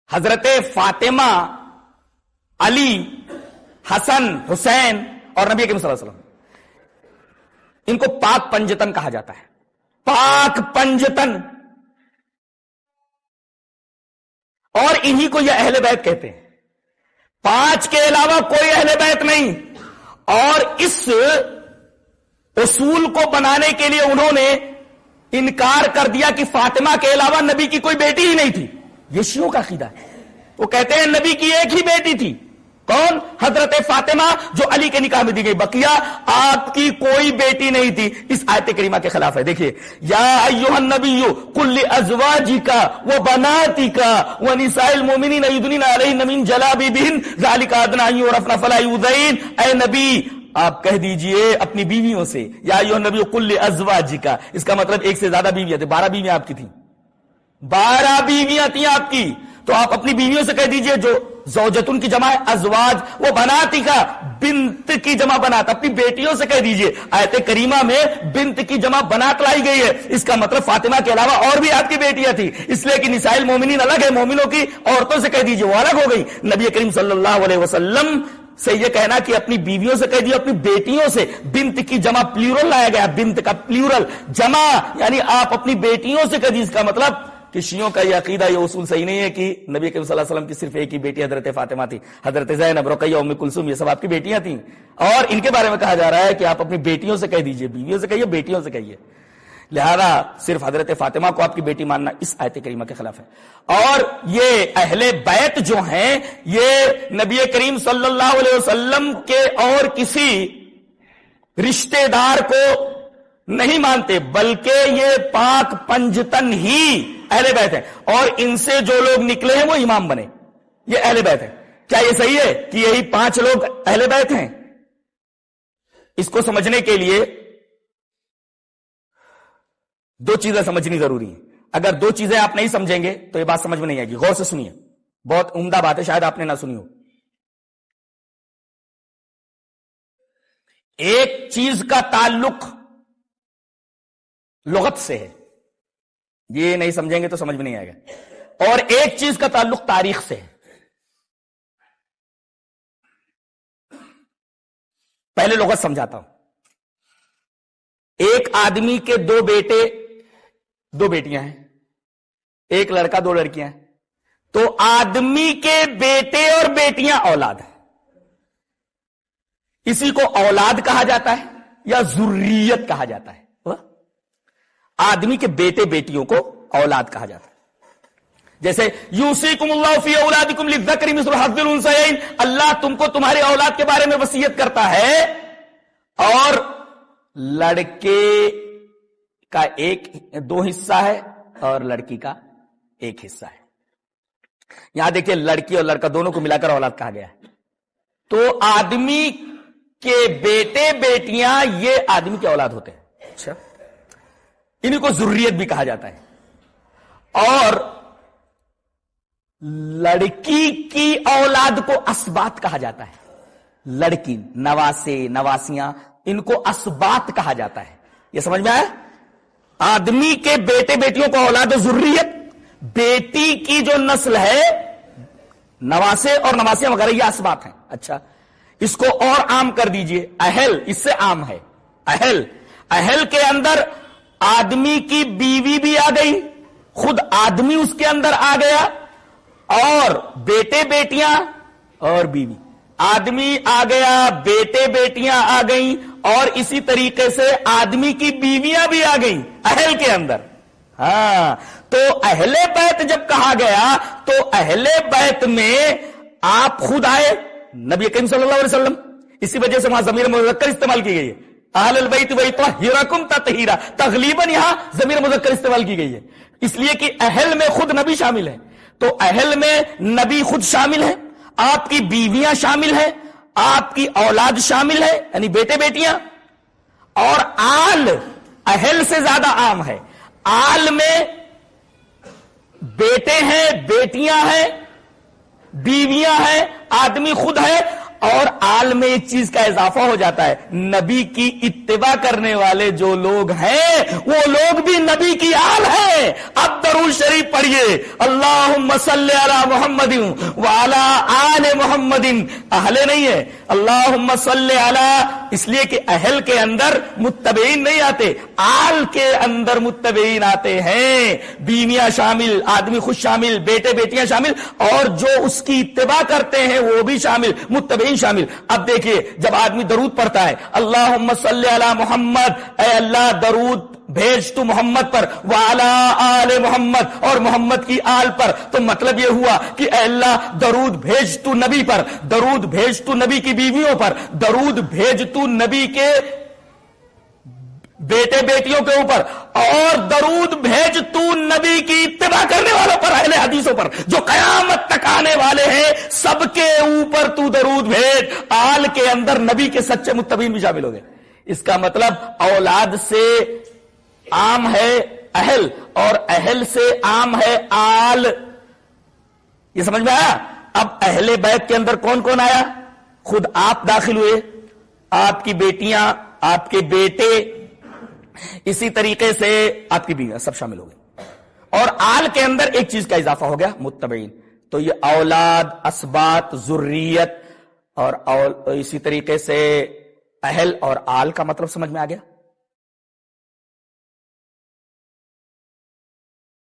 حضرت فاطمہ، علی، حسن، حسین اور نبی کریم صلی اللہ علیہ وسلم، ان کو پاک پنجتن کہا جاتا ہے. پاک پنجتن. اور انہی کو یہ اہل بیت کہتے ہیں. 5 کے علاوہ کوئی اہل بیت نہیں. اور اس اصول کو بنانے کے لیے انہوں نے انکار کر دیا کہ فاطمہ کے علاوہ نبی کی کوئی بیٹی ہی نہیں تھی. یہ شیعوں کا عقیدہ ہے. وہ کہتے ہیں نبی کی ایک ہی بیٹی تھی. کون؟ حضرت فاطمہ، جو علی کے نکاح میں دی گئی. بقیہ آپ کی کوئی بیٹی نہیں تھی. اس آیت کریمہ کے خلاف ہے. دیکھیے، یا ایھا النبی قل لازواجک وبناتک ونساء المؤمنین یدنین علیہن من جلابیبہن ذلک ادنی ان یعرفن فلا یؤذین. اے نبی، آپ کہہ دیجئے اپنی بیویوں سے، یا ایھا النبی قل لازواجک. اس کا مطلب ایک سے زیادہ بیویاں تھیں. 12 بیویاں آپ کی تھیں. 12 بیویاں تھیں آپ کی. تو آپ اپنی بیویوں سے کہہ دیجئے، جو زوجتن کی جمع ہے ازواج، وہ بناتی کا، بنت کی جمع بنات، اپنی بیٹیوں سے کہہ دیجئے. آیت کریمہ میں بنت کی جمع بنات لائی گئی ہے. اس کا مطلب فاطمہ کے علاوہ اور بھی آپ کی بیٹیاں تھیں. اس لیے کہ نساء المومنین الگ ہے، مومنوں کی عورتوں سے کہہ دیجئے، وہ الگ ہو گئی. نبی کریم صلی اللہ علیہ وسلم سے یہ کہنا کہ اپنی بیویوں سے کہہ دیجئے، اپنی بیٹیوں سے، بنت کی جمع پلیورل لایا گیا، بنت کا پلیورل جمع، یعنی آپ اپنی بیٹیوں سے کہہ دیجئے. اس کا مطلب کہ شیعوں کا یہ عقیدہ، یہ اصول صحیح نہیں ہے کہ نبی کریم صلی اللہ علیہ وسلم کی صرف ایک ہی بیٹی حضرت فاطمہ تھی. حضرت زینب، رقیہ، ام کلثوم، یہ سب آپ کی بیٹیاں تھیں. اور ان کے بارے میں کہا جا رہا ہے کہ آپ اپنی بیٹیوں سے کہہ دیجئے. بیویوں سے کہیے، بیٹیوں سے کہیے. لہذا صرف حضرت فاطمہ کو آپ کی بیٹی ماننا اس آیت کریمہ کے خلاف ہے. اور یہ اہل بیت جو ہیں، یہ نبی کریم صلی اللہ علیہ وسلم کے اور کسی رشتہ دار کو نہیں مانتے، بلکہ یہ پاک پنجتن ہی اہل بیت ہے. اور ان سے جو لوگ نکلے ہیں وہ امام بنے، یہ اہل بیت ہے. کیا یہ صحیح ہے کہ یہی 5 لوگ اہل بیت ہیں؟ اس کو سمجھنے کے لیے 2 چیزیں سمجھنی ضروری ہیں. اگر 2 چیزیں آپ نہیں سمجھیں گے تو یہ بات سمجھ میں نہیں آئے گی. غور سے سنیے، بہت عمدہ بات ہے، شاید آپ نے نہ سنی ہو. ایک چیز کا تعلق لغت سے ہے، یہ نہیں سمجھیں گے تو سمجھ میں نہیں آئے گا. اور ایک چیز کا تعلق تاریخ سے ہے. پہلے لغت سمجھاتا ہوں. ایک آدمی کے 2 بیٹے 2 بیٹیاں ہیں، ایک لڑکا 2 لڑکیاں ہیں. تو آدمی کے بیٹے اور بیٹیاں اولاد ہیں. اسی کو اولاد کہا جاتا ہے یا ذریت کہا جاتا ہے. آدمی کے بیٹے بیٹیوں کو اولاد کہا جاتا ہے. جیسے یوصیکم اللہ فی اولادکم للذکر مثل حظ الانثیین، اللہ تم کو تمہاری اولاد کے بارے میں وصیت کرتا ہے. اور لڑکے کا 2 حصہ ہے اور لڑکی کا 1 حصہ ہے. یہاں دیکھیں، لڑکی اور لڑکا دونوں کو ملا کر اولاد کہا گیا ہے. تو آدمی کے بیٹے بیٹیاں یہ آدمی کے اولاد ہوتے ہیں. اچھا، انہیں کو ذریت بھی کہا جاتا ہے. اور لڑکی کی اولاد کو اسبات کہا جاتا ہے. لڑکی، نواسے، نواسیاں، ان کو اسبات کہا جاتا ہے. یہ سمجھ میں آیا؟ آدمی کے بیٹے بیٹیوں کو اولاد و ذریت، بیٹی کی جو نسل ہے، نواسے اور نواسیاں وغیرہ، یہ اسبات ہیں. اچھا، اس کو اور عام کر دیجئے. اہل اس سے عام ہے. اہل کے اندر آدمی کی بیوی بھی آ گئی، خود آدمی اس کے اندر آ گیا، اور بیٹے بیٹیاں اور بیوی. آدمی آ گیا، بیٹے بیٹیاں آ گئیں، اور اسی طریقے سے آدمی کی بیویاں بھی آ گئیں اہل کے اندر. ہاں، تو اہل بیت جب کہا گیا تو اہل بیت میں آپ خود آئے، نبی کریم صلی اللہ علیہ وسلم. اسی وجہ سے وہاں ضمیر مذکر استعمال کی گئی ہے. اہل البیت ویطہرکم تطہیرا، تغلیباً یہاں ضمیر مذکر استعمال کی گئی ہے، اس لیے کہ اہل میں خود نبی شامل ہے. تو اہل میں نبی خود شامل ہے، آپ کی بیویاں شامل ہیں، آپ کی اولاد شامل ہے، یعنی بیٹے بیٹیاں. اور آل اہل سے زیادہ عام ہے. آل میں بیٹے ہیں، بیٹیاں ہیں، بیویاں ہیں، آدمی خود ہے، اور آل میں ایک چیز کا اضافہ ہو جاتا ہے، نبی کی اتباع کرنے والے جو لوگ ہیں وہ لوگ بھی نبی کی آل ہیں۔ اب درود شریف پڑھیے، اللہم صلی علی محمد وعلی آل محمد، اہل نہیں ہے، اللہم صلی علی، اس لیے کہ اہل کے اندر متبعین نہیں آتے، آل کے اندر متبعین آتے ہیں، بیویاں شامل، آدمی خود شامل، بیٹے بیٹیاں شامل، اور جو اس کی اتباع کرتے ہیں وہ بھی شامل، متبعین شامل۔ اب دیکھیے جب آدمی درود پڑھتا ہے، اللہم صلی علی محمد، اے اللہ درود بھیج تو محمد پر، وعلی آل محمد، اور محمد کی آل پر، تو مطلب یہ ہوا کہ اے اللہ درود بھیج تو نبی پر، درود بھیج تو نبی کی بیویوں پر، درود بھیج تو نبی کے بیٹے بیٹیوں کے اوپر، اور درود بھیج تو نبی کی اتباع کرنے والوں پر، اہل حدیثوں پر جو قیامت تک آنے والے ہیں، سب کے اوپر تو درود بھیج۔ آل کے اندر نبی کے سچے متبعین بھی شامل ہو گئے۔ اس کا مطلب اولاد سے عام ہے اہل، اور اہل سے عام ہے آل۔ یہ سمجھ میں آیا؟ اب اہل بیت کے اندر کون کون آیا؟ خود آپ داخل ہوئے، آپ کی بیٹیاں، آپ کے بیٹے، اسی طریقے سے آپ کی بیویاں، سب شامل ہو گئے۔ اور آل کے اندر ایک چیز کا اضافہ ہو گیا، متبعین۔ تو یہ اولاد، اسباط، ذریت، اور اسی طریقے سے اہل اور آل کا مطلب سمجھ میں آ گیا۔